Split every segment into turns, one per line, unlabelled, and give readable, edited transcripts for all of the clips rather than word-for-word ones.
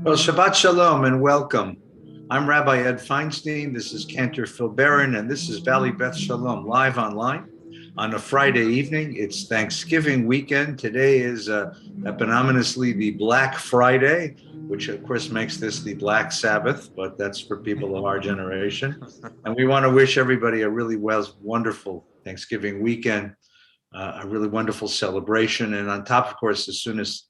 Well, Shabbat Shalom and welcome. I'm Rabbi Ed Feinstein. This is Cantor Phil Barron, and this is Valley Beth Shalom live online on a Friday evening. It's Thanksgiving weekend. Today is eponymously the Black Friday, which of course makes this the Black Sabbath, but that's for people of our generation. And we want to wish everybody a really wonderful Thanksgiving weekend, a really wonderful celebration. And on top, of course, as soon as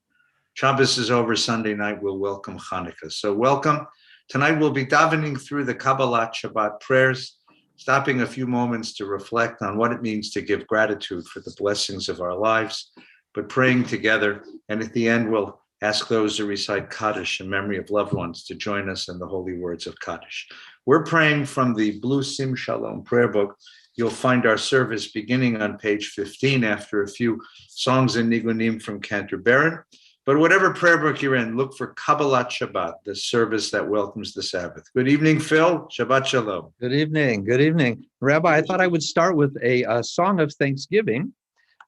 Shabbos is over Sunday night, we'll welcome Hanukkah. So welcome. Tonight we'll be davening through the Kabbalah Shabbat prayers, stopping a few moments to reflect on what it means to give gratitude for the blessings of our lives, but praying together. And at the end, we'll ask those who recite Kaddish in memory of loved ones to join us in the holy words of Kaddish. We're praying from the Blue Sim Shalom prayer book. You'll find our service beginning on page 15 after a few songs and nigunim from Cantor Barron. But whatever prayer book you're in, look for Kabbalah Shabbat, the service that welcomes the Sabbath. Good evening, Phil. Shabbat Shalom.
Good evening. Good evening. Rabbi, I thought I would start with a song of thanksgiving,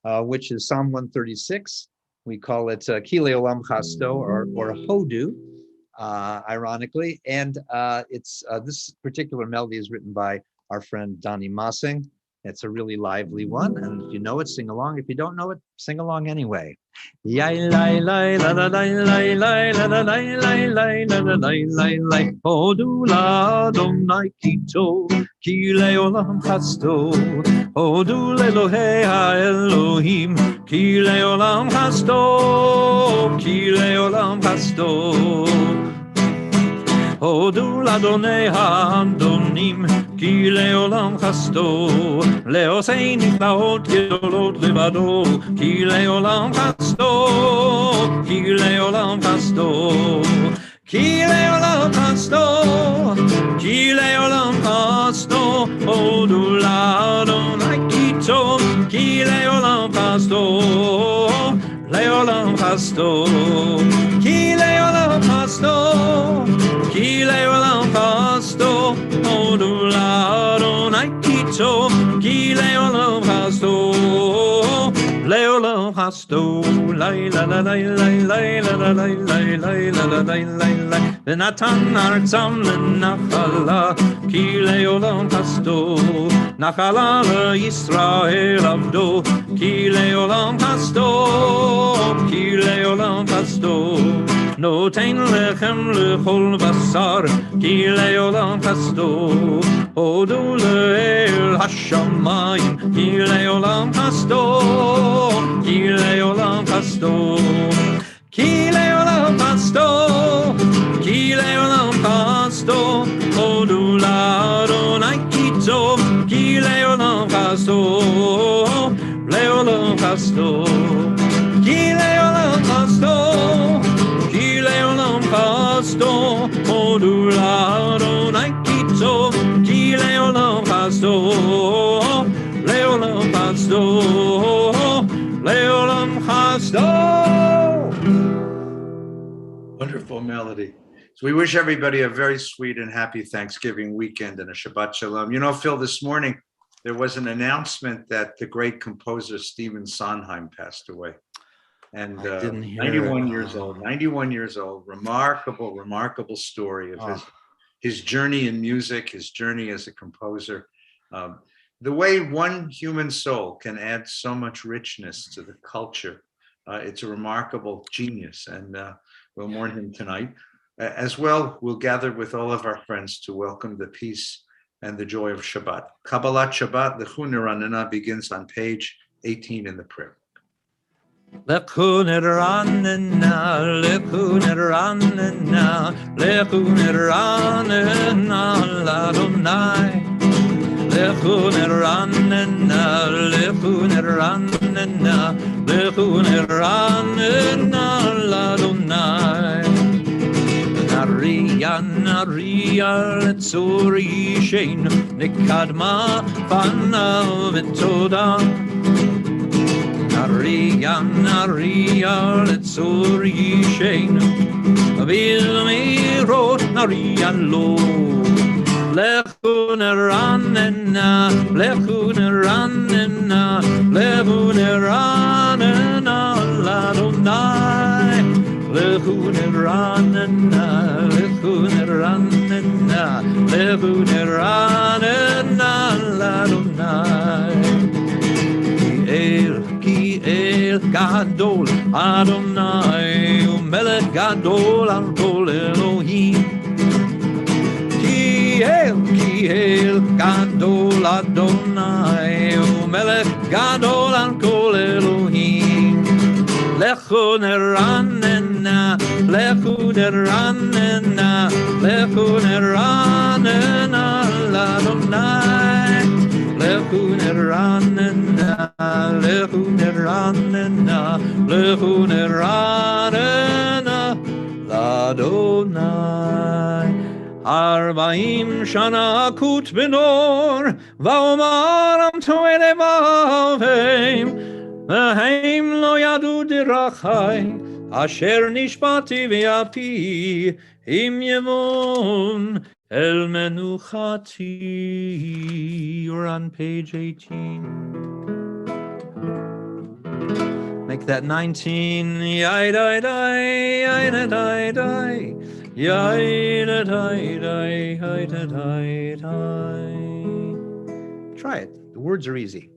which is Psalm 136. We call it Kile Olam Chasto or Hodu, ironically. And it's this particular melody is written by our friend Donnie Mossing. It's a really lively one, and if you know it, sing along. If you don't know it, sing along anyway. Yai lai lai la la lai lai lai la la lai lai lai la la lai lai lai Hodu la Adonai kito ki leolam chasto Hodu lelohei haElohim ki leolam chasto ki leolam chasto Hodu l'Adonai ha'adonim ki leolam chasto leosei niflaot gedolot levado ki leolam chasto ki leolam chasto ki leolam chasto ki leolam chasto Hodu l'Adonai kito ki leolam chasto leolam chasto ki leolam chasto Ki leolam chasto, Hodu l'Adonai kito, Ki leolam chasto, leolam chasto, lai la la lai lai lai la la lai lai lai la la lai lai lai. V'natan artzam l'nachala, Ki leolam chasto, nachala leYisrael avdo, Ki leolam chasto, Ki leolam chasto. Noten lechem lechol basar, ki leolam chasto. Hodu le'el hashamayim, ki leolam chasto, ki leolam chasto. Ki leolam chasto, ki leolam chasto. Hodu l'Adonai kito, ki leolam chasto, leolam chasto. Ki leolam chasto. Chasto, Hodu l'Adonai kito, ki leolam chasto, leolam chasto, leolam chasto.
Wonderful melody. So we wish everybody a very sweet and happy Thanksgiving weekend and a Shabbat Shalom. You know, Phil, this morning there was an announcement that the great composer Stephen Sondheim passed away. And 91 years old, remarkable story of his journey in music, his journey as a composer. The way one human soul can add so much richness to the culture, it's a remarkable genius, and we'll mourn him tonight. As well, we'll gather with all of our friends to welcome the peace and the joy of Shabbat. Kabbalah Shabbat, the Chuneranana, begins on page 18 in the prayer.
Lechun ranena, lechun ranena, lechun ranena, l'Adonai. Lechun ranena, lechun ranena, lechun ranena, l'Adonai. Naria, naria, letzuri shein, nikadma fanav v'toda. Naria, naria, letzuri shein, vilmirot naria lo. Lechun ranena, lechun ranena, lechun ranena, l'Adonai. Lechun ranena, neranena, lechu neranena, l'Adonai. Ki el gadol Adonai, umelech gadol al kol Elohim. Ki el gadol Adonai, umelech gadol al kol Elohim. Lechu neranena, lechu neranena, lechu neranena, l'Adonai. Lechu neranena, lechu neranena, lechu neranena, l'Adonai. 40 shana akut benor, va'omaram to'ele v'avim, v'heim lo yadu dirachai, asher nishbati v'api, im yevon el menuchati. We're on page 18. Make that 19. Yai dai dai, yai da dai dai, yai da dai dai, yai da dai dai. Try it. The words are easy.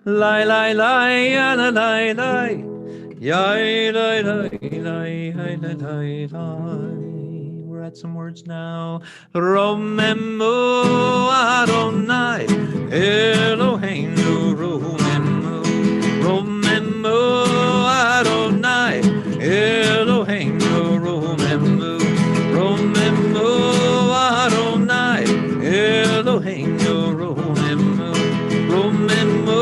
Lai lai lai, ya da dai dai, yai dai dai dai, yai da dai dai. At some words now. Romemu Adonai Eloheinu Romemu. Romemu Adonai Eloheinu Romemu. Romemu Adonai Eloheinu Romemu. Romemu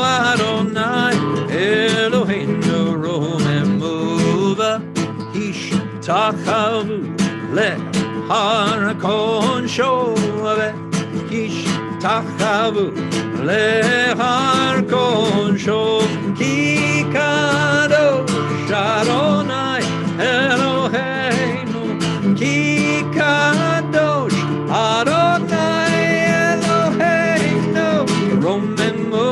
Adonai Eloheinu Romemu. Vahish Tachavu Lehar kon shove ish tachavu lehar kon shove ki kadosh Adonai Eloheinu ki kadosh Adonai Eloheinu romemu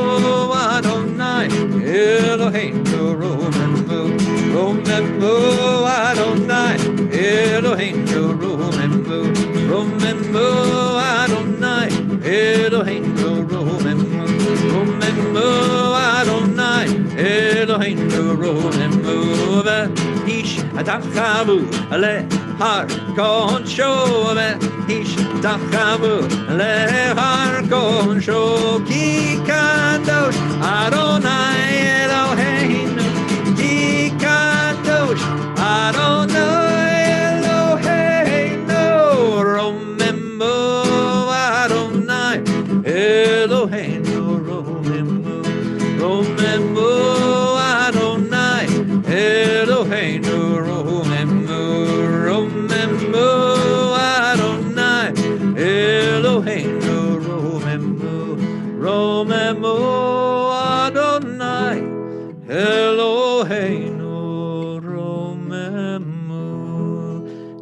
Adonai Eloheinu romemu romemu Adonai Eloheinu romemu, romemu Adonai, Eloheinu romemu, romemu Adonai, Eloheinu romemu. Ish tachavu lehar kon shove, ish tachavu lehar kon shove, ki kadosh Adonai Eloheinu, ki kadosh Adonai. Eloheinu romemu, romemu Adonai, Eloheinu romemu, romemu Adonai, Eloheinu romemu, romemu Adonai, Eloheinu romemu.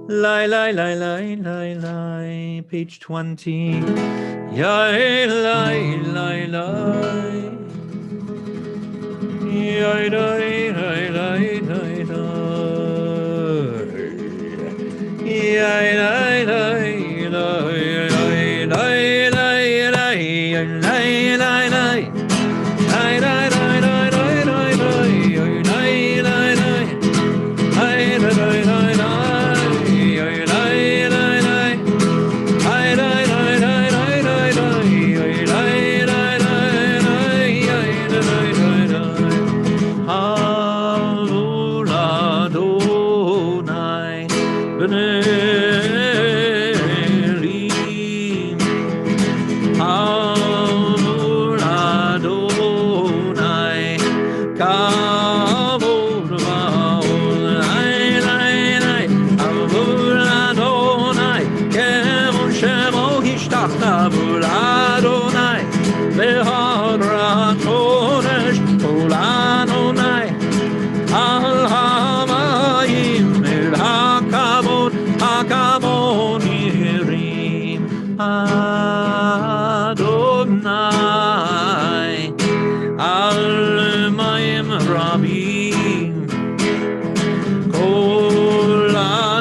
Lai lai lai lai lai lai, page 20. Yai lai lai lai, yai lai lai lai lai lai, yai lai lai lai lai lai lai lai lai lai, lai lai lai lai lai lai lai, lai lai lai, lai lai lai lai.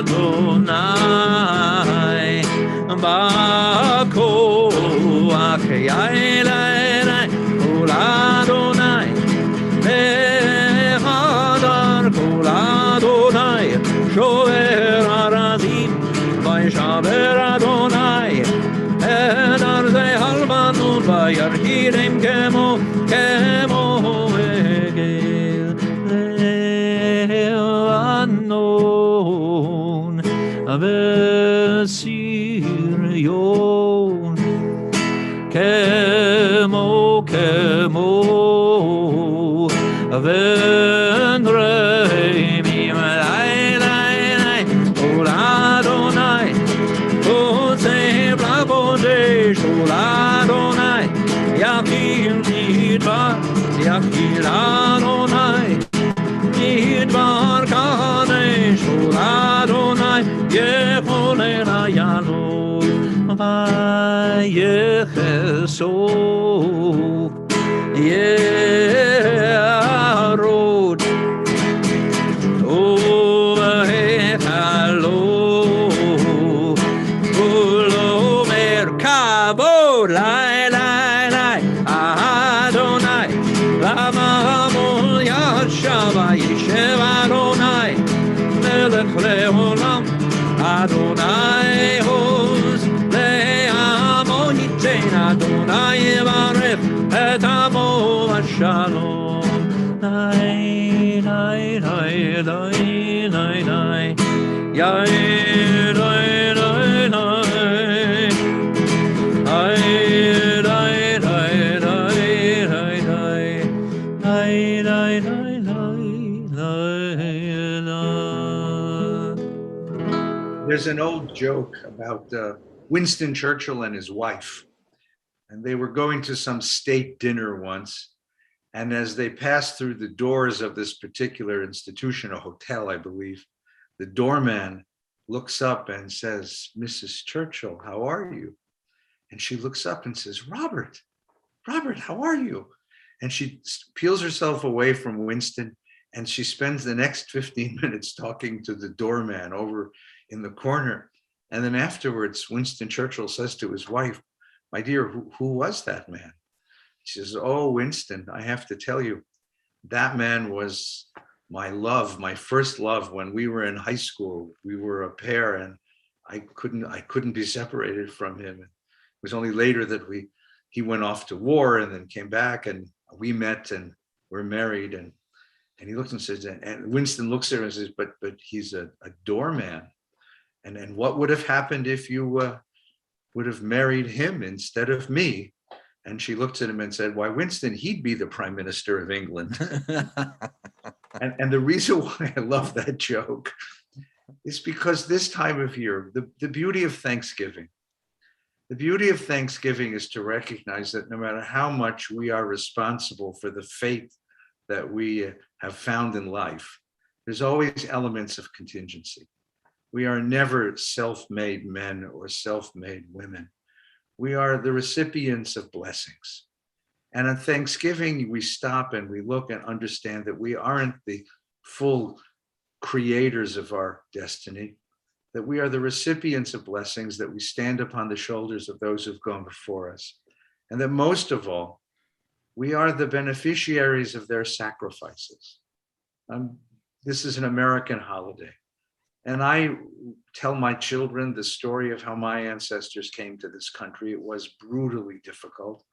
Adonai,
There's an old joke about Winston Churchill and his wife, and they were going to some state dinner once. And as they passed through the doors of this particular institution, a hotel, I believe, the doorman looks up and says, "Mrs. Churchill, how are you?" And she looks up and says, Robert, how are you?" And she peels herself away from Winston, and she spends the next 15 minutes talking to the doorman over in the corner. And then afterwards, Winston Churchill says to his wife, "My dear, who was that man?" She says, "Oh, Winston, I have to tell you, that man was my love, my first love when we were in high school. We were a pair, and I couldn't be separated from him. It was only later that he went off to war and then came back, and we met and we're married." And he looks and says, and Winston looks at her and says, but he's a doorman. And what would have happened if you would have married him instead of me? And she looked at him and said, "Why, Winston, he'd be the Prime Minister of England." and the reason why I love that joke is because this time of year, the beauty of Thanksgiving, is to recognize that no matter how much we are responsible for the fate that we have found in life, there's always elements of contingency. We are never self-made men or self-made women. We are the recipients of blessings. And on Thanksgiving, we stop and we look and understand that we aren't the full creators of our destiny, that we are the recipients of blessings, that we stand upon the shoulders of those who've gone before us. And that most of all, we are the beneficiaries of their sacrifices. This is an American holiday. And I tell my children the story of how my ancestors came to this country. It was brutally difficult.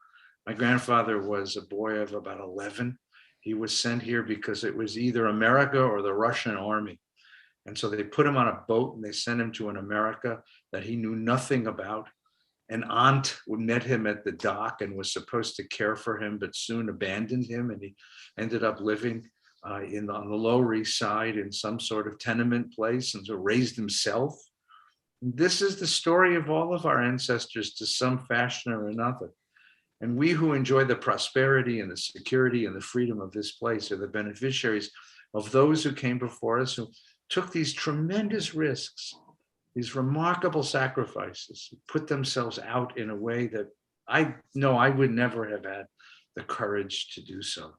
My grandfather was a boy of about 11. He was sent here because it was either America or the Russian army. And so they put him on a boat and they sent him to an America that he knew nothing about. An aunt met him at the dock and was supposed to care for him, but soon abandoned him. And he ended up living on the Lower East Side in some sort of tenement place, and so raised himself. This is the story of all of our ancestors to some fashion or another. And we who enjoy the prosperity and the security and the freedom of this place are the beneficiaries of those who came before us, who took these tremendous risks, these remarkable sacrifices, put themselves out in a way that I know I would never have had the courage to do so.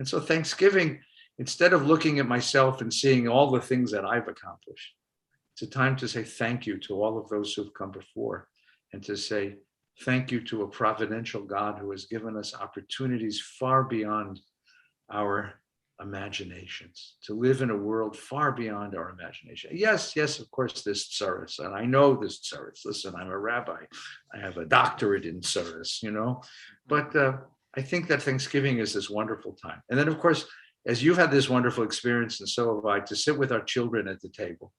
And so Thanksgiving, instead of looking at myself and seeing all the things that I've accomplished, it's a time to say thank you to all of those who've come before. and to say thank you to a providential God who has given us opportunities far beyond our imaginations, to live in a world far beyond our imagination. Yes, of course, there's tsaris, and I know there's tsaris. Listen, I'm a rabbi. I have a doctorate in tsaris, but I think that Thanksgiving is this wonderful time. And then, of course, as you've had this wonderful experience, and so have I, to sit with our children at the table.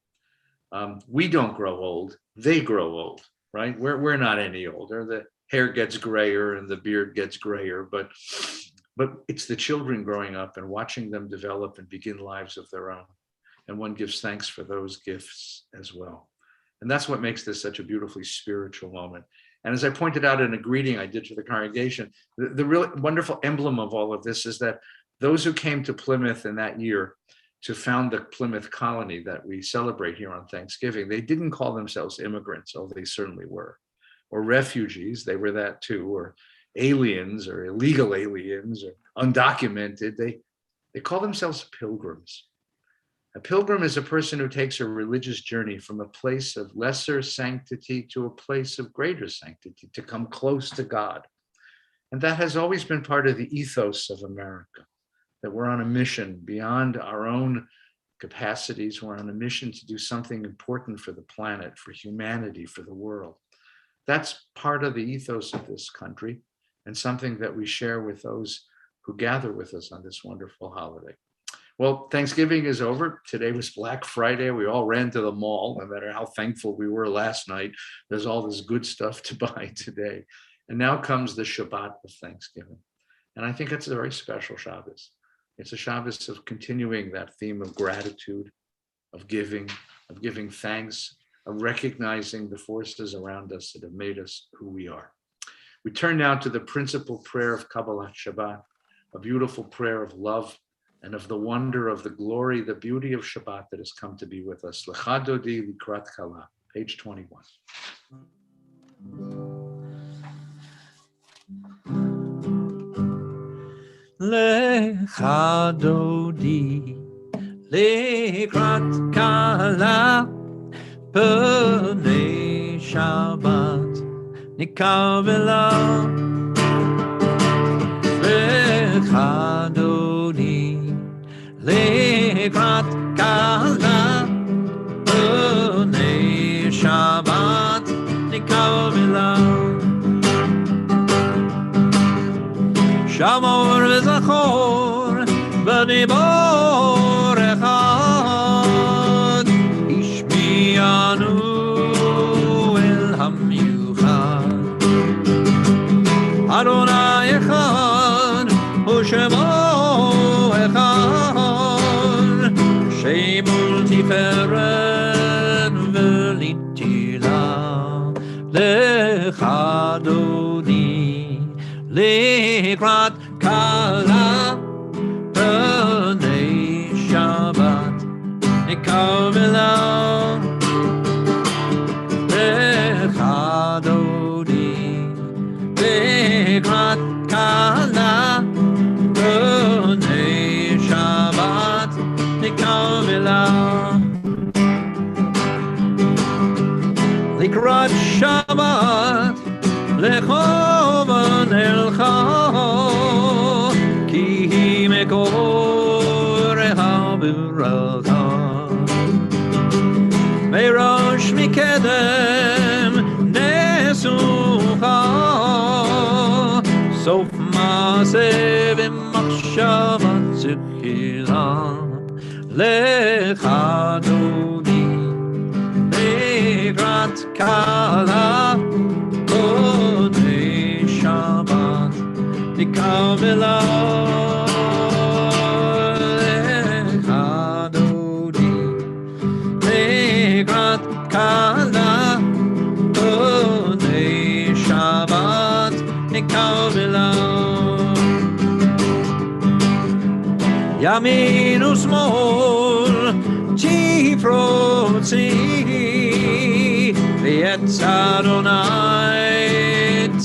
We don't grow old, they grow old, right? We're not any older. The hair gets grayer and the beard gets grayer, but it's the children growing up and watching them develop and begin lives of their own. And one gives thanks for those gifts as well. And that's what makes this such a beautifully spiritual moment. And as I pointed out in a greeting I did to the congregation, the real wonderful emblem of all of this is that those who came to Plymouth in that year to found the Plymouth colony that we celebrate here on Thanksgiving, they didn't call themselves immigrants, although they certainly were, or refugees, they were that too, or aliens or illegal aliens or undocumented. They call themselves pilgrims. A pilgrim is a person who takes a religious journey from a place of lesser sanctity to a place of greater sanctity, to come close to God. And that has always been part of the ethos of America, that we're on a mission beyond our own capacities. We're on a mission to do something important for the planet, for humanity, for the world. That's part of the ethos of this country, and something that we share with those who gather with us on this wonderful holiday. Well, Thanksgiving is over. Today was Black Friday. We all ran to the mall, no matter how thankful we were last night. There's all this good stuff to buy today. And now comes the Shabbat of Thanksgiving. And I think it's a very special Shabbos. It's a Shabbos of continuing that theme of gratitude, of giving thanks, of recognizing the forces around us that have made us who we are. We turn now to the principal prayer of Kabbalah Shabbat, a beautiful prayer of love and of the wonder of the glory, the beauty of Shabbat that has come to be with us. Lecha dodi likrat kala, page 21.
Lecha dodi likrat kala, pnei Shabbat nikavela. Lecha dodi likrat kala, pnei Shabbat nikavela. Shamor v'zachor b'dibor echad, ishmi'anu el hamyuchad. Adonai echad u'shemo echad, shemul tiferet v'litila. Lecha dodi likrat kala, pnei Shabbat nikavela. Lecha dodi likrat kala, pnei Shabbat nikavela. Likrat Shabbat lechov nelcha, ki hi mekor ha'beracha. Merosh mikedem nesucha, sof ma'aseh v'machshava tzedkila. Lecha dodi likrat kala, pnei Shabbat nikavela. Lecha dodi likrat kala, pnei Shabbat nikavela. Yamin u'shmol tifrotzi, v'etz Adonai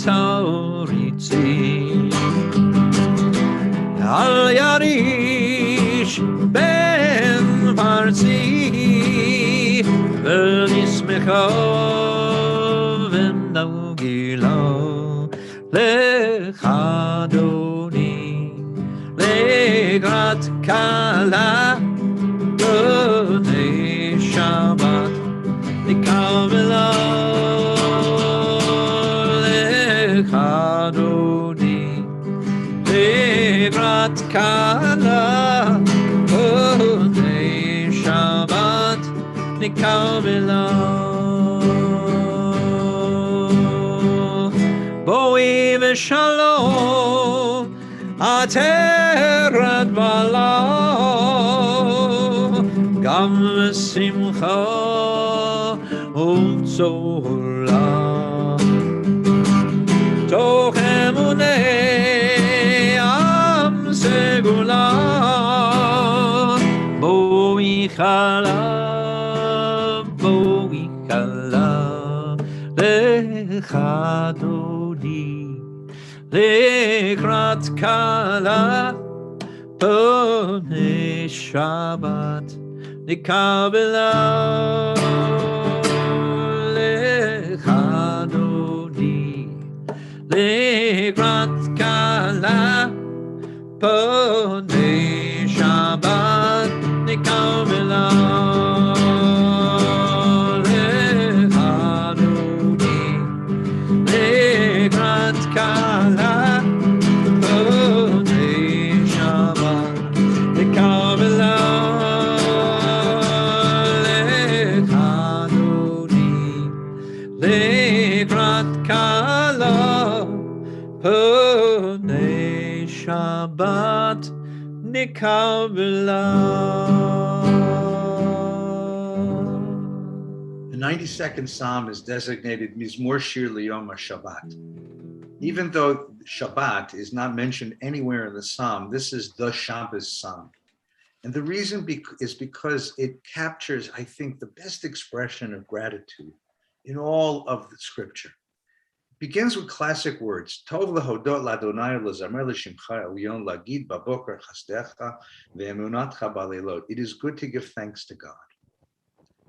taritzi. Al yarish ben parzi, v'nismecha v'nau gilo lechadoni legrat kala b'nei Shabbat nikavela lechadoni legrat kala b'nei Shabbat nikavela boi v'shalom ateret bala gam v'simcha u'tzola toch emunei am segula boi chala lechadodi lekrat kala b'nei Shabbat nikavela lechadodi lekrat kala b'nei Shabbat nikavela kala b'nei Shabbat nikavela lechadoni lekrat kala b'nei Shabbat nikavela.
The 92nd Psalm is designated Mizmor Shir L'Yom HaShabbat. Even though Shabbat is not mentioned anywhere in the Psalm, this is the Shabbos Psalm. And the reason is because it captures, I think, the best expression of gratitude in all of the scripture. It begins with classic words, Tov lehodot l'Adonai lezamer l'shimcha elyon lagid baboker chasdecha ve'emunatcha baleilot. It is good to give thanks to God.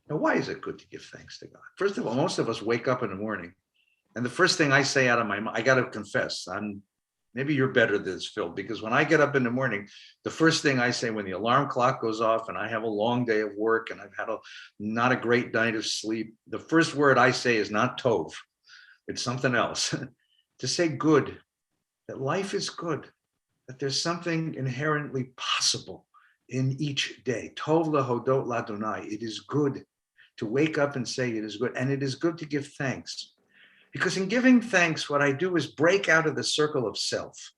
Now, why is it good to give thanks to God? First of all, most of us wake up in the morning, and the first thing I say out of my mouth, I got to confess, maybe you're better at this, Phil, because when I get up in the morning, the first thing I say when the alarm clock goes off and I have a long day of work and I've had not a great night of sleep, the first word I say is not Tov. It's something else. To say good, that life is good, that there's something inherently possible in each day. Tov lehodot l'Adonai. It is good to wake up and say it is good. And it is good to give thanks. Because in giving thanks, what I do is break out of the circle of self.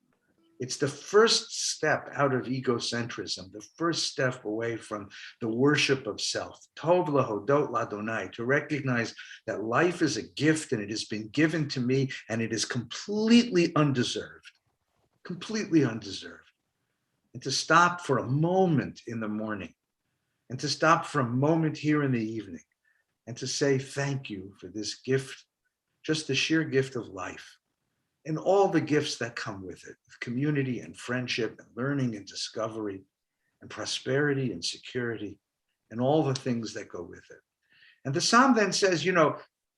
It's the first step out of egocentrism, the first step away from the worship of self. Tov lehodot l'Adonai, to recognize that life is a gift and it has been given to me and it is completely undeserved, completely undeserved. And to stop for a moment in the morning and to stop for a moment here in the evening and to say thank you for this gift, just the sheer gift of life and all the gifts that come with it, community and friendship and learning and discovery and prosperity and security and all the things that go with it. And the Psalm then says,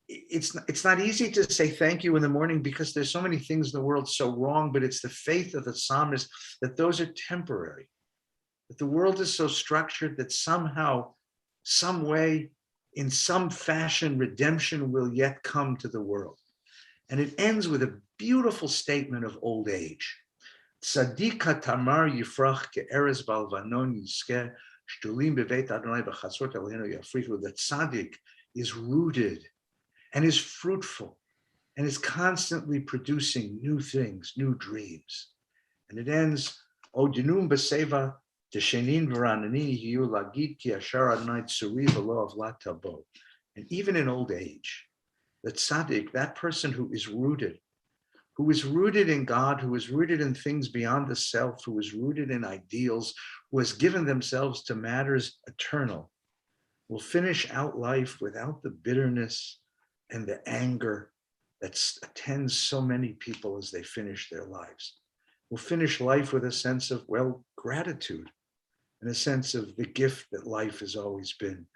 it's not easy to say thank you in the morning because there's so many things in the world so wrong, but it's the faith of the psalmist that those are temporary, that the world is so structured that somehow, some way, in some fashion, redemption will yet come to the world. And it ends with a beautiful statement of old age. Tzadika tamar yifrach ke'erez balvanon yizkeh shtulim beveit Adonai b'chatzot Eloheinu yafrichu. That tzaddik is rooted and is fruitful and is constantly producing new things, new dreams. And it ends, O dinum b'seva teshenin v'ranani hiyu lagid ki ashar Adonai tzuri v'lo avlat tabo. And even in old age, the tzaddik, that person who is rooted in God, who is rooted in things beyond the self, who is rooted in ideals, who has given themselves to matters eternal, will finish out life without the bitterness and the anger that attends so many people as they finish their lives. Will finish life with a sense of, gratitude and a sense of the gift that life has always been.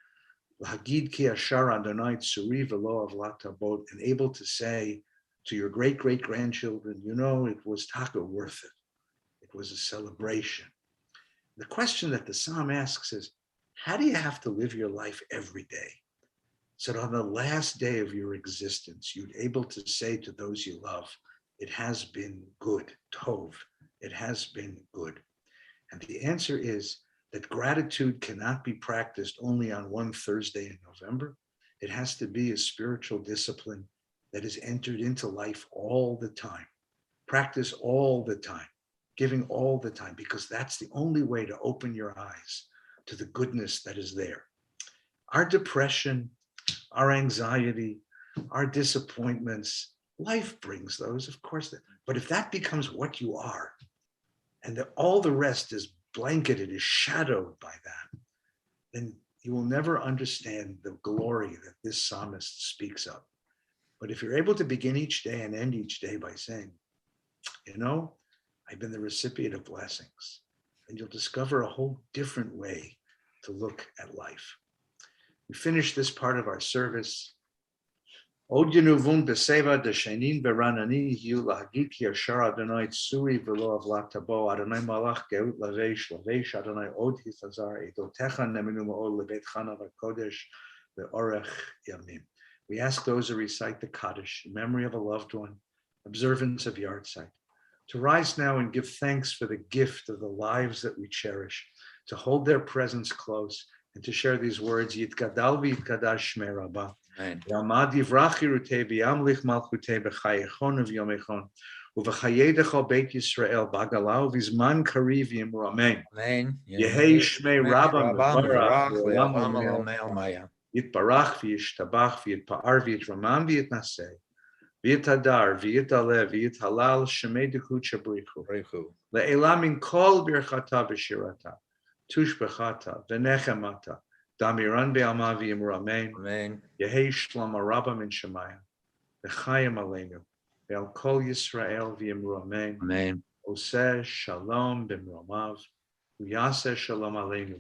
L'hagid ki ashar Adonai tzuri v'lo avlat tabot, and able to say, to your great-great-grandchildren, it was taka worth it. It was a celebration. The question that the psalm asks is, how do you have to live your life every day so that on the last day of your existence, you're able to say to those you love, it has been good, tov, it has been good. And the answer is that gratitude cannot be practiced only on one Thursday in November. It has to be a spiritual discipline that is entered into life all the time. Practice all the time, giving all the time, because that's the only way to open your eyes to the goodness that is there. Our depression, our anxiety, our disappointments, life brings those, of course. But if that becomes what you are, and that all the rest is blanketed, is shadowed by that, then you will never understand the glory that this psalmist speaks of. But if you're able to begin each day and end each day by saying, I've been the recipient of blessings, and you'll discover a whole different way to look at life. We finish this part of our service. Od yenuvun beseva deshenin beranani hiu lahagit yashar Adonai tsuri v'lo avlat tabo Adonai malach geut lavesh Adonai od hifazar edotecha nemenu ma'od lebet chana v'kodesh ve'orech yamim. We ask those who recite the Kaddish in memory of a loved one, observance of Yartzeit, to rise now and give thanks for the gift of the lives that we cherish, to hold their presence close, and to share these words, Yitgadal v'yitkadash shmei Rabbah, Yalmad yivrach yirutei v'yamlich malchutei b'chayechon v'yomechon, u'v'chayedecho beit Yisrael b'agalau v'zman kariv yimru amen. Yehei shmei Rabbah mevarach v'olam Yitbarach v'yishtabach v'yitpa'ar v'yitramam v'yitnaseh v'yitadar v'yitalev v'yithalal shemei dekut shabrichu le'elam min kol birchata v'shirata tushbechata v'nechemata damiran be'alma v'yimru amen. Yehei shlama rabba min shemayim v'chayim aleinu ve'al kol Yisrael v'yimru amen. Oseh shalom b'mromav v'yaseh shalom aleinu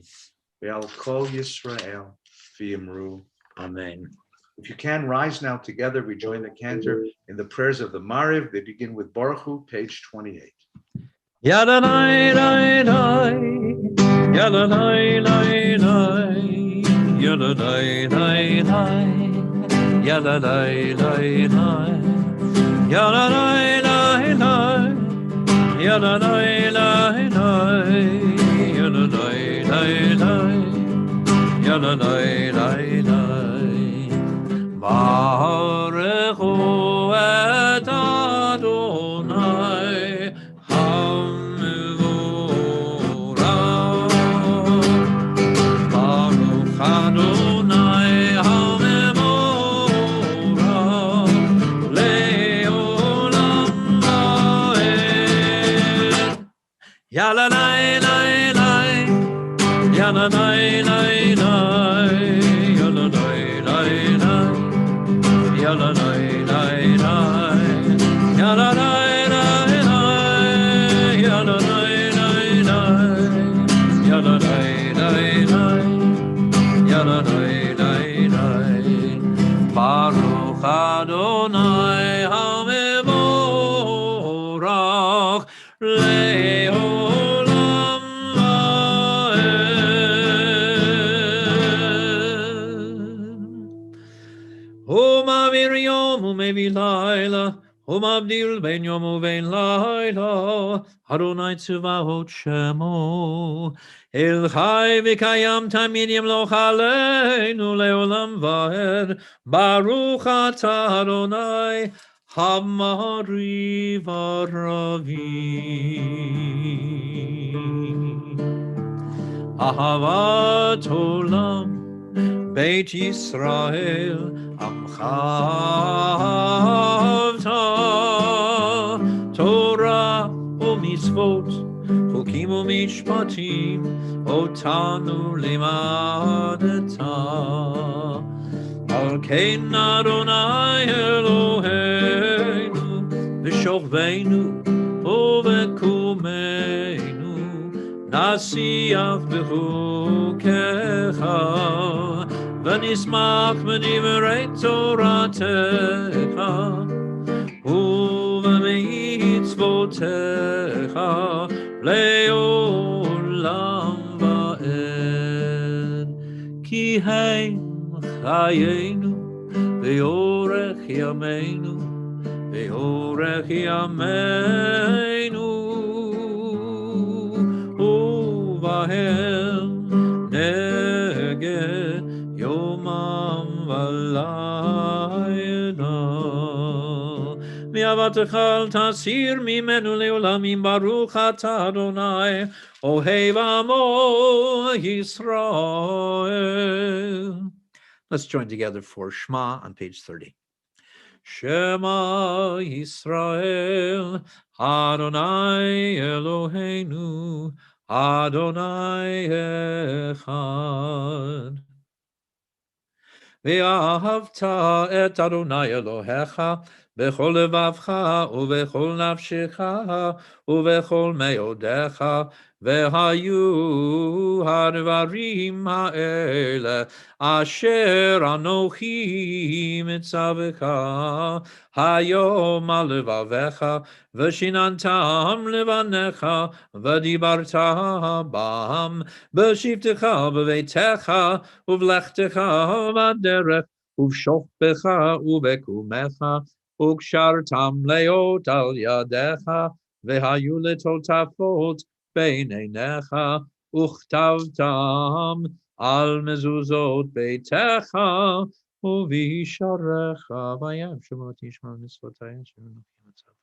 ve'al kol Yisrael v'yimru amen. If you can, rise now together. We join the cantor in the prayers of the Maarev. They begin with Baruch Hu, page 28.
Yadanai, dai, dai, yadanai, dai, dai, yadanai, dai, dai, yadanai, dai, dai, yadanai, dai, dai, yadanai, dai, dai, yadanai, dai, dai, yadanai, dai, dai. Baruch Hu et Adonai HaMevorach. Baruch Adonai HaMevorach Le'olam Va'ed. Yalanai, lai, lai, yalanai, lai, lai, yalanai, lai, lai. Yalanai, lai, lai, yalanai, lai, lai, yalanai, lai, lai, yalanai, lai, lai, yalanai, lai, lai. Baruch Adonai HaMevorach Le'olam Va'ed. Mavir yom umevi laila, mavdil ben yom uvein laila, Adonai tzuvahot shemo, El chai v'kayam tamid yamloch aleinu leolam va'ed, Baruch atah Adonai hamariv aravi. Ahavat olam Beit Yisrael Amchavta Torah u'mitzvot Chukim u'mishpatim Otanu limadeta Al kein Adonai Eloheinu V'shovveinu u'v'kumeinu Nasiach b'chukecha V'nismach b'divrei Toratecha מצוותיך לעולם ועד. כי הם חיינו ואורך ימינו ואורך ימינו ובהם נגד יומם ולילה. מאהבתך אל תסיר ממנו לעולמים, ברוך אתה אדוני אוהב עמו ישראל. Let's join together for Shema on page 30. Shema Yisrael, Adonai Eloheinu, Adonai Echad. ואהבת את אדוני אלוהיך בכל לבבך ובכל נפשך ובכל מאודיך, והיו הדברים האלה אשר אנוכי מצווך היום על לבביך, ושיננתם לבניך, ודיברת בם בשבתך בביתך ובלכתך בדרך ובשוכבך ובקומך, וקשרתם להיות על ידיך, והיו לטלטפות בין עיניך, וכתבתם על מזוזות ביתך ובישעריך, וים שמוע תשמע מצוותי אשר אנוכי מצווך.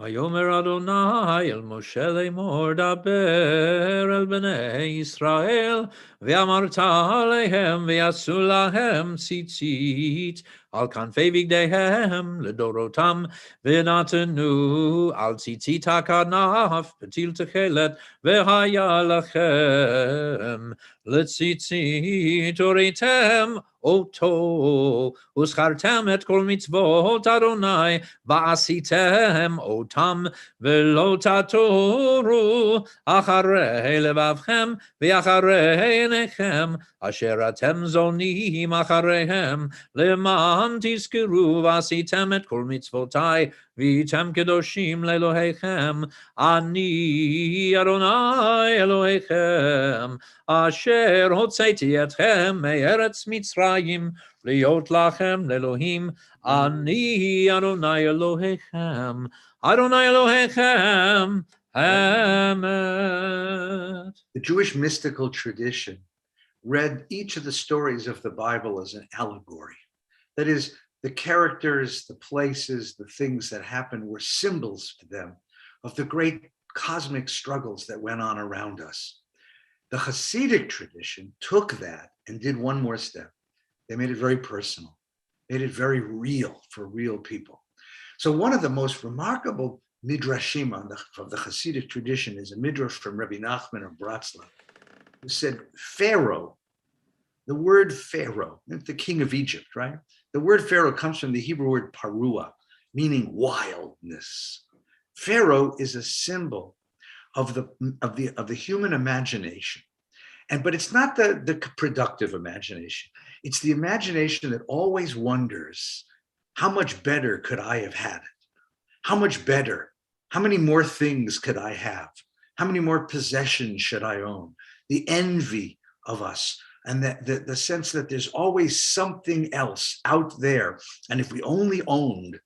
ויאמר אדוני אל משה לאמור, דבר אל בני ישראל, ואמרת עליהם, ויעשו להם ציצית על כנפי בגדיהם לדורותם, ונתנו על ציצית הכנף פתיל תכלת, והיה לכם לציצית, וראיתם אותו, וזכרתם את כל מצוות אדוני, ועשיתם אותם, ולא תתורו אחרי לבבכם, ואחרי עיניכם, אשר אתם זונים אחריהם, למען תזכרו, ועשיתם את כל מצוותי, והייתם קדושים לאלוהיכם, אני אדוני אלוהיכם, אשר הוצאתי אתכם מארץ מצרים, להיות לכם לאלוהים, אני אדוני אלוהיכם, אדוני אלוהיכם, amen.
The Jewish mystical tradition read each of the stories of the Bible as an allegory. That is, the characters, the places, the things that happened were symbols to them of the great cosmic struggles that went on around us. The Hasidic tradition took that and did one more step. They made it very personal, made it very real for real people. So one of the most remarkable midrashim of the Hasidic tradition is a midrash from Rabbi Nachman of Bratslav, who said, Pharaoh, the word Pharaoh, the king of Egypt, right? The word Pharaoh comes from the Hebrew word parua, meaning wildness. Pharaoh is a symbol of the human imagination. But it's not the productive imagination. It's the imagination that always wonders, how much better could I have had it? How much better? How many more things could I have? How many more possessions should I own? The envy of us, and the sense that there's always something else out there. And if we only owned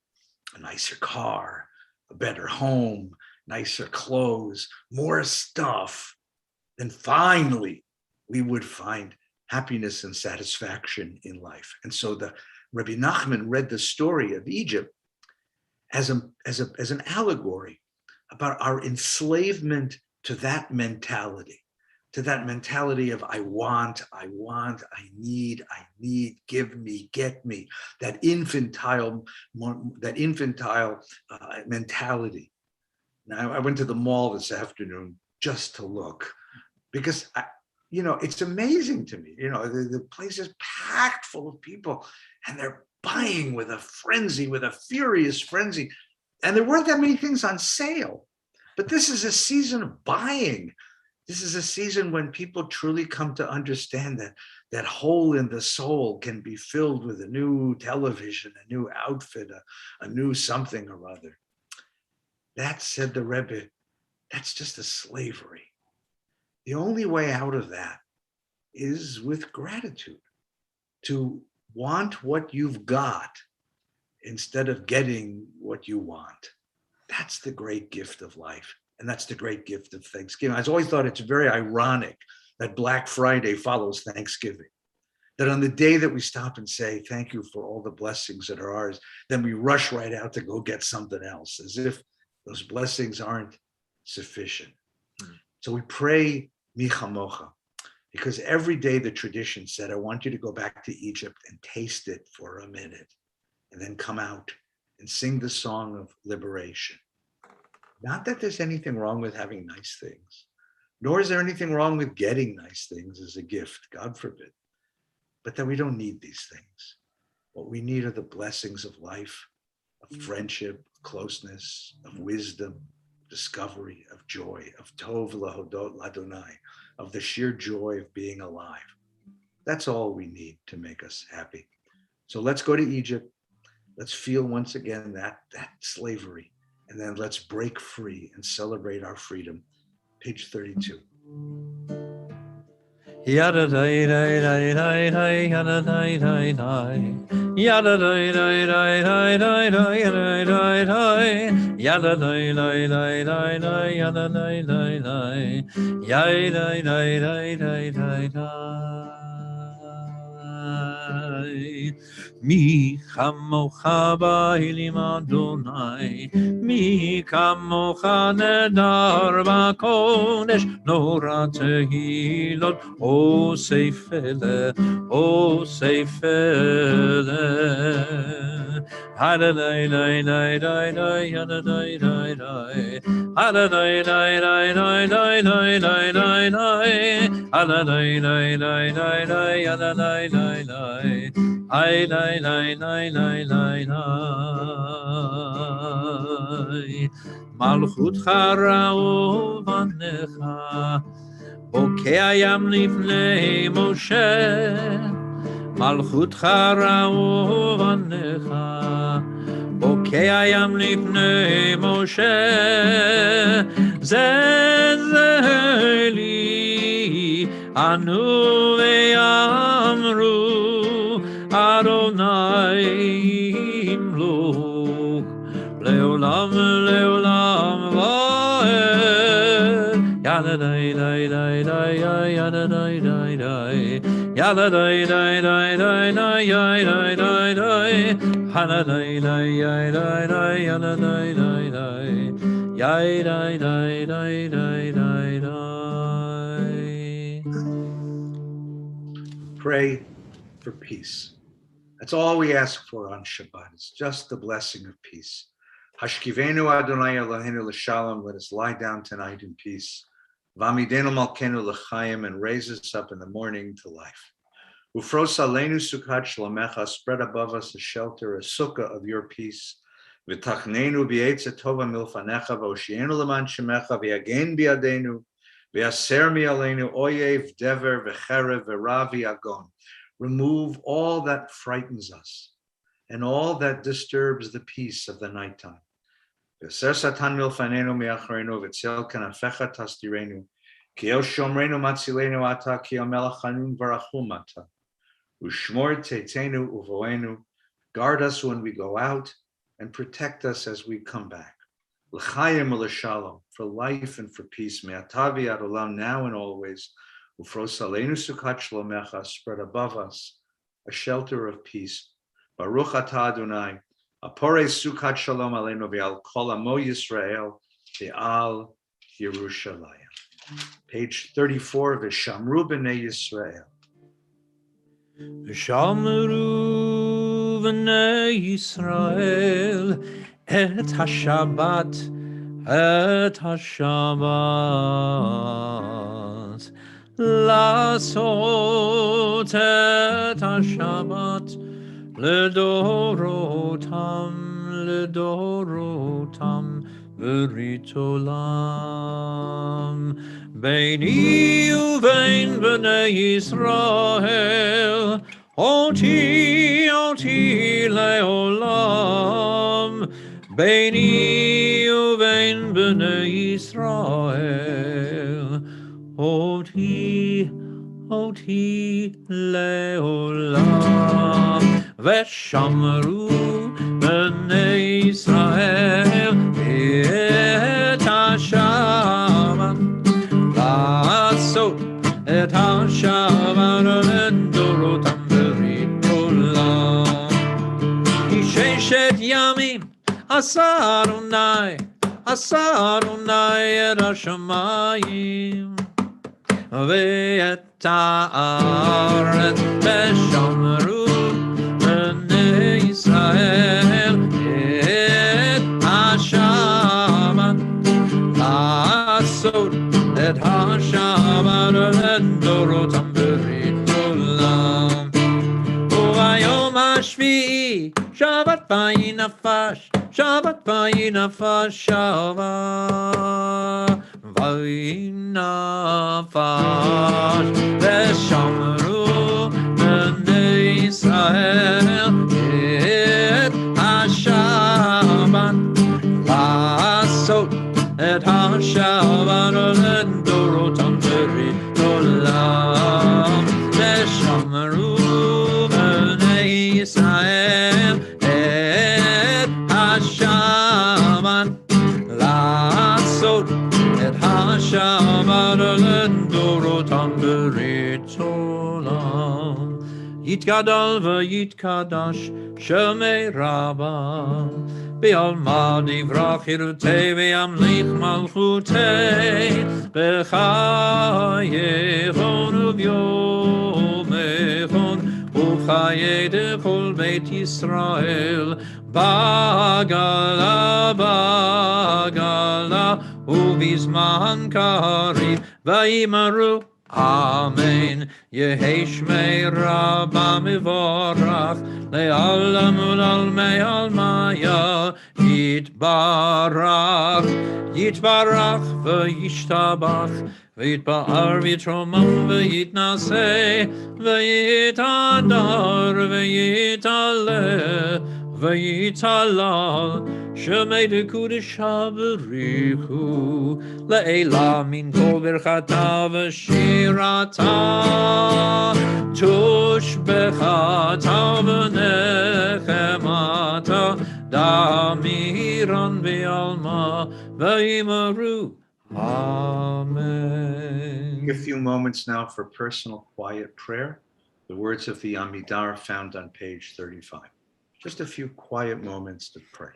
a nicer car, a better home, nicer clothes, more stuff, then finally we would find happiness and satisfaction in life. And so the Rabbi Nachman read the story of Egypt as an allegory about our enslavement to that mentality of I want, I need, give me, get me, that infantile mentality. Now, I went to the mall this afternoon just to look, because it's amazing to me. The place is packed full of people, and they're buying with a furious frenzy. And there weren't that many things on sale, but this is a season of buying. This is a season when people truly come to understand that that hole in the soul can be filled with a new television, a new outfit, a new something or other. That, said the Rebbe, that's just a slavery. The only way out of that is with gratitude, to want what you've got instead of getting what you want. That's the great gift of life. And that's the great gift of Thanksgiving. I've always thought it's very ironic that Black Friday follows Thanksgiving. That on the day that we stop and say, thank you for all the blessings that are ours, then we rush right out to go get something else, as if those blessings aren't sufficient. So we pray Micha Mocha, because every day the tradition said, I want you to go back to Egypt and taste it for a minute, and then come out and sing the song of liberation. Not that there's anything wrong with having nice things, nor is there anything wrong with getting nice things as a gift, God forbid, but that we don't need these things. What we need are the blessings of life, of friendship, of closeness, of wisdom, discovery, of joy, of Tov Lahodot Ladonai, of the sheer joy of being alive. That's all we need to make us happy. So let's go to Egypt. Let's feel once again that slavery, and then let's break free and celebrate our freedom. Page 32.
Yada day day day day day yada day day day yada day day day day day day yada day day yada day day day day day yada day day day yada day day day day day Mi chamocha ba'elim Adonai Mi kamocha nedar ba'kodesh Nora tehilot O seifele Hadadai dai dai dai dai hadadai dai dai Hadadai dai dai dai dai dai dai dai dai Hadadai dai dai dai dai hadadai dai dai Ai dai dai dai dai dai dai Malchutcha ra'u vanecha בוקע ים לפני משה, מלכותך רעו בניך. בוקע ים לפני משה, זה לי, ענו ויאמרו, אדוני ימלוך, לעולם לעולם ועד. Yada day day day day yada day day day yada day day day day day day day day hana day day day day yada day day day yada day day day day day.
Pray for peace. That's all we ask for on Shabbat. It's just the blessing of peace. Hashkivenu Adonai Eloheinu l'shalom. Let us lie down tonight in peace. V'amidenu malkenu l'chaim, and raise us up in the morning to life. Ufros aleinu sukkot shlomecha, spread above us a shelter, a sukkah of your peace. V'tachnenu b'yetze tova milfanecha, v'oshienu l'man shemecha, v'yagen bi'adenu, v'yaser mi'aleinu oyev dever v'cherev v'ravi agon. Remove all that frightens us and all that disturbs the peace of the nighttime. V'ser satan milfanenu mi'acharenu, v'tzel kanafecha tastirenu, ki el shomrenu matzilenu ata, ki el melech hanun varachum ata. Ushmor teitenu uvoenu, guard us when we go out and protect us as we come back. L'chaim u'l'shalom, for life and for peace, me'atavi ad olam, now and always. Ufros aleinu sukkot shlomecha, spread above us a shelter of peace. Baruch atah Adonai, Apore sukkot shalom aleinu ve'al kol amo Yisrael ve'al Yerushalayim. Page 34, V'shamru b'nei Yisrael.
V'shamru b'nei Yisrael et HaShabbat, et HaShabbat. Lasot et HaShabbat לדורותם, לדורותם, berit olam. Beini uvein bnei Yisrael, oti leolam. Beini uvein bnei Yisrael, oti leolam. Veshamru bnei Yisrael et hashavat, לעשות את השבת לדורותם ברית עולם. כי ששת ימים עשה אדוני את השמיים ואת הארץ, ושמרו בני ישראל את השבת, לעשות את השבת לדורותם ברית עולם. וביום השביעי שבת ויהי נפש, שבת ויהי נפש, שבת ויהי נפש. ושמרו בני ישראל את השבת, לעשות את השבת לדורותם ברית עולם. ושמרו בני ישראל את השבת, לעשות את השבת לדורותם ברית עולם. יתגדל ויתקדש שמי רבה, בעלמא דברה חירותי וימליך מלכותי, בחייכון וביומכון ובחיי כל בית ישראל, בעגלה ובזמן קריב, ויאמרו אמן. יהי שמי רבה מבורך לעולם ולעלמי עלמיה, יתברך וישתבח, ויתפאר ויתרומם ויתנשא, ויתהדר ויתעלה ויתהלל, שמי דקודשא בריחו לעילה מן כל ברכתה ושירתה, תושבחתה ונחמתה, דמירן בעלמא, ויאמרו Amen.
A few moments now for personal quiet prayer. The words of the Amidah are found on page 35. Just a few quiet moments to pray.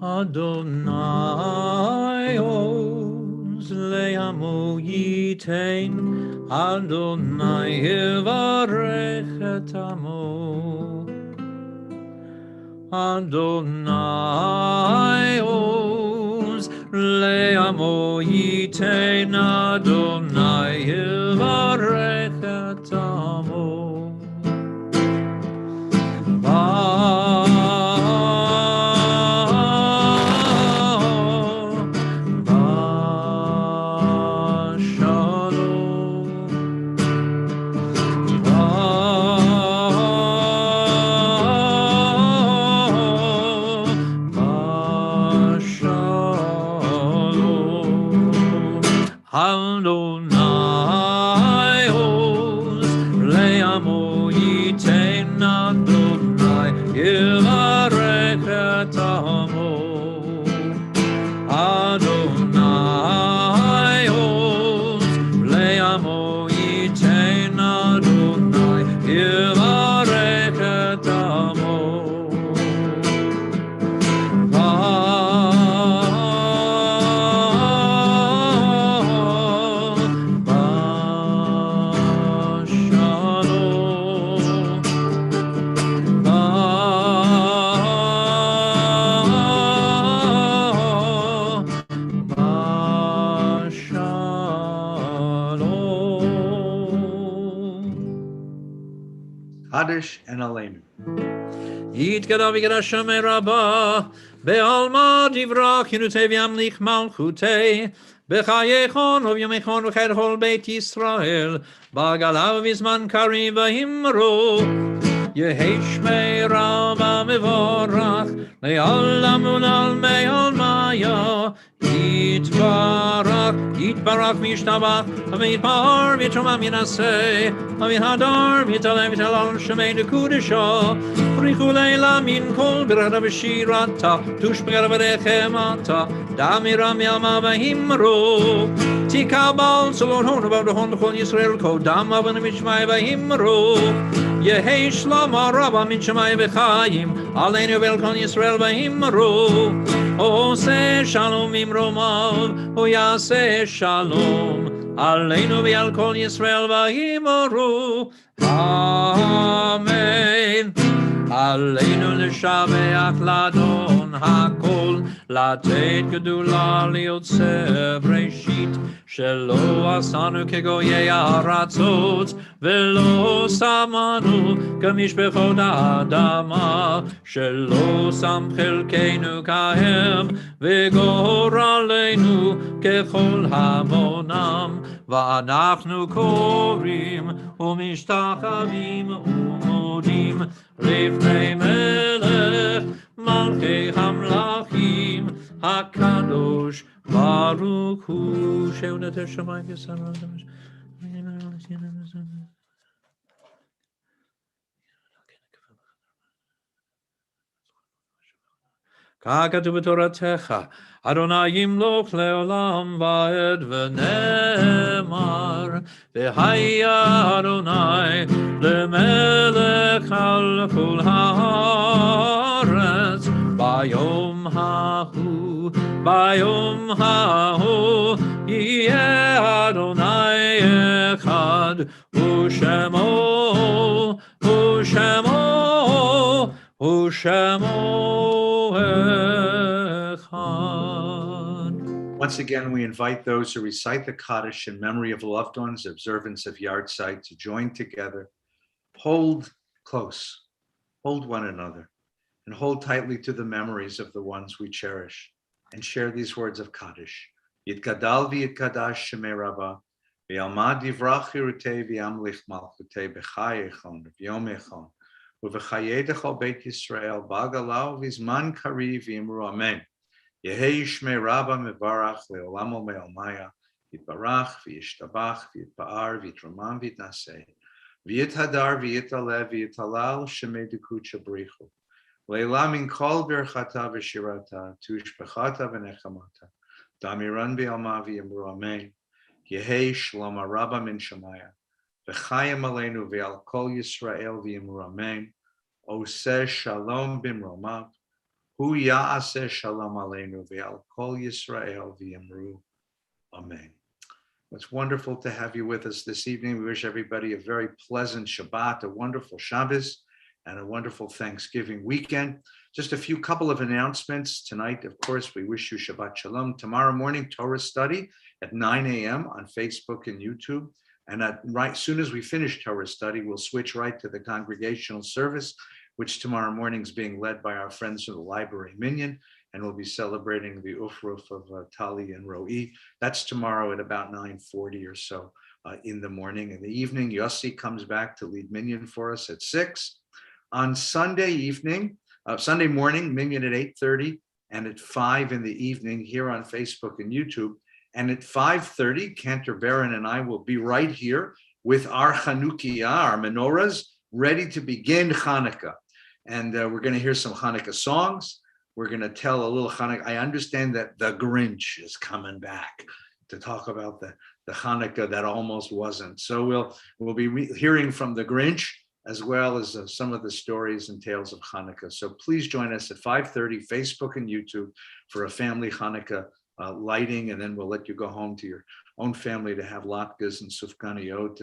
Adonai oz le'amo yitain, Adonai yivarech et amo. Adonai oz le'amo yitain, Adonai yivarech et amo.
Kaddish and Aleinu.
יתגדל ויגדל שמי רבה, בעלמא דברך ינותי וימליך מלכותי, בחייכון וביומכון וחיי כל בית ישראל, בגלה ובזמן קריב ואמרו, יהי שמי רבה מבורך, לעולם ולעלמי עלמיה, יתברך וישתבח, ויתפאר ויתרומם ינסה, ויהדר ויתעלה ויתהלל שמי דקודשו, בריחו לילה מן כל ברכה ושירתה, תושבחה ורחמתה, דמירה מעלמה ואמרו, תקבל צלון הון ובהון בכל ישראל, קודם אבנו משמי ואמרו, יהי שלמה רבה מן שמי וחיים, עלינו ועל כל ישראל ואמרו, עושה שלום ממרומיו, הוא יעשה שלום, עלינו ועל כל ישראל ואמרו, אמן. עלינו לשבח לאדון הכל, לתת גדולה ליוצר בראשית, שלא עשנו כגויי הארצות, ולא שמנו כמשפחות האדמה, שלא שם חלקנו כהם, וגורלנו ככל המונם, ואנחנו קוראים ומשתחווים ומודים לפני מלך מלכי המלכים הקדוש ברוך הוא שעונת השמיים ושרה ככתוב בתורתך, אדוני ימלוך לעולם ועד ונאמר, והיה אדוני למלך על כל הארץ, ביום ההוא יהיה אדוני אחד, ושמו
Once again, we invite those who recite the Kaddish in memory of loved ones, observance of yard site, to join together, hold close, hold one another, and hold tightly to the memories of the ones we cherish, and share these words of Kaddish. Yitgadal v'yitkadash shemei Rabbah, v'yalmad divrach yirutei v'yamlich malchutei b'chayechon v'yomechon, u'v'chayei dechol beit Yisrael, ba'galau v'zman kariv v'yimru amen. Yehei shmei Rabbah mevarach le'olam u'me'olmaya, yitbarach v'yishtabach v'yitpa'ar v'yitramam v'yitnaseh, v'yithadar v'yitaleh v'yitalal shemei dekucha brichu. Leila min kol berchata v'shirata, tushbechata v'nechamata, damiran b'alma v'yimru amen. Yehei shloma Rabbah min Shemaya, v'chayim aleinu v'al kol Yisrael v'yimru amen. Oseh shalom b'mromav, hu ya'aseh shalom aleinu v'al kol Yisrael v'yimru amen. It's wonderful to have you with us this evening. We wish everybody a very pleasant Shabbat, a wonderful Shabbos, and a wonderful Thanksgiving weekend. Just a couple of announcements. Tonight, of course, we wish you Shabbat Shalom. Tomorrow morning, Torah study at 9 a.m. on Facebook and YouTube. And right soon as we finish Torah study, we'll switch right to the congregational service, which tomorrow morning is being led by our friends from the Library Minyan, and we'll be celebrating the Ufruf of Tali and Ro'i. That's tomorrow at about 9:40 or so in the morning. In the evening, Yossi comes back to lead Minyan for us at 6. On Sunday morning, Minyan at 8:30, and at 5 in the evening here on Facebook and YouTube. And at 5:30, Cantor Barron and I will be right here with our Chanukiah, our menorahs, ready to begin Hanukkah. And we're going to hear some Hanukkah songs. We're going to tell a little Hanukkah. I understand that the Grinch is coming back to talk about the Hanukkah that almost wasn't. So we'll be hearing from the Grinch, as well as some of the stories and tales of Hanukkah. So please join us at 5:30, Facebook and YouTube, for a family Hanukkah lighting, and then we'll let you go home to your own family to have latkes and sufganiyot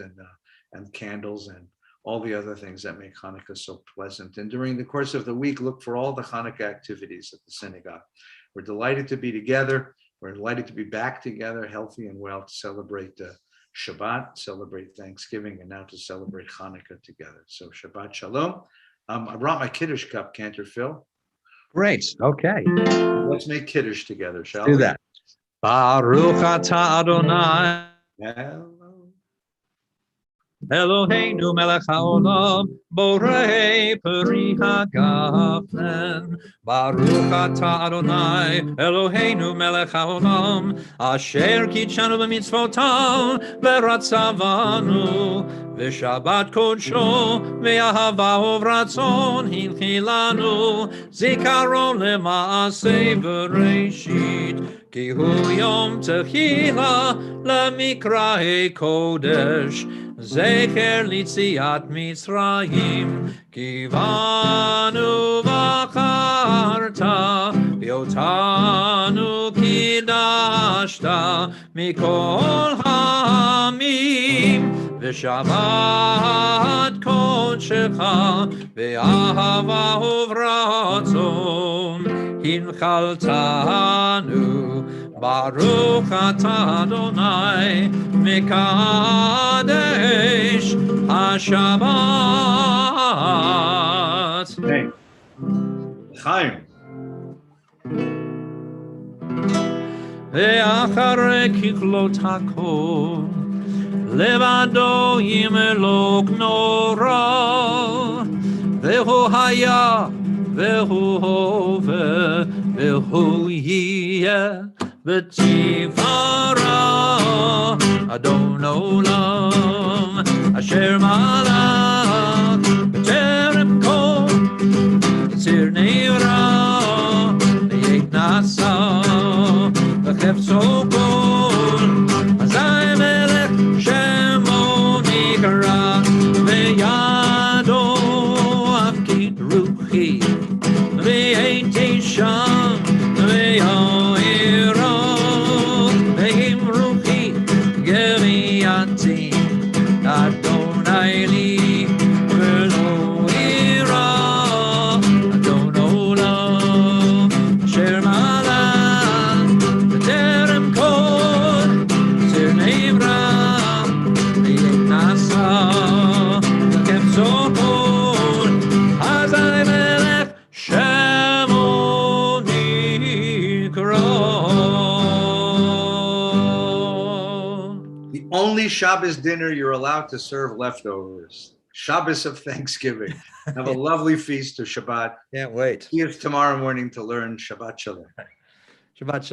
and candles and all the other things that make Hanukkah so pleasant. And during the course of the week, look for all the Hanukkah activities at the synagogue. We're delighted to be together. We're delighted to be back together, healthy and well, to celebrate Shabbat, celebrate Thanksgiving, and now to celebrate Hanukkah together. So Shabbat Shalom. I brought my Kiddush cup, Cantor Phil.
Great. Okay.
Let's make Kiddush together, shall
Do
we?
that. Baruch atah Adonai.
Hello.
Eloheinu melech haolam, borei peri hagafen. Baruch atah Adonai, Eloheinu melech haolam, asher kitshanu b'mitzvotav, v'ratzavanu, v'shabbat kodsho, v'ahava uvratzon hinchilanu, zikaron lema'aseh v'reishit, ki hu yom tehila lemikra'e kodesh, Zecher litziat Mitzrayim, kivanu v'acharta, v'yotanu kidashta, mikol ha'amim, v'shabbat kodshecha, v'ahava uvratzon, hinchaltanu, Baruch atah Adonai, Mekadesh HaShabbat.
Hey, Chaim.
Ve'acharei kichlot hakol, levado yimelok nora, ve'hu haya, ve'hu hove, ve'hu yiyeh, V'tivara Adon Olam Asher Malach B'terem Kol Yitzir Neira V'yet Nasa V'chefzo Kol Azai Melech Shemo Nikara V'yado Avkit Ruchi V'yeti Sham V'yoira Adonai li v'lo ira Adon olam asher malach b'terem kol zir nevra v'yet nasa v'kefzo kol hazai melech shemo nikra.
Only Shabbos dinner you're allowed to serve leftovers. Shabbos of Thanksgiving. Have a lovely feast of Shabbat.
Can't wait.
See you tomorrow morning to learn Shabbat Shalom.
Shabbat Shalom.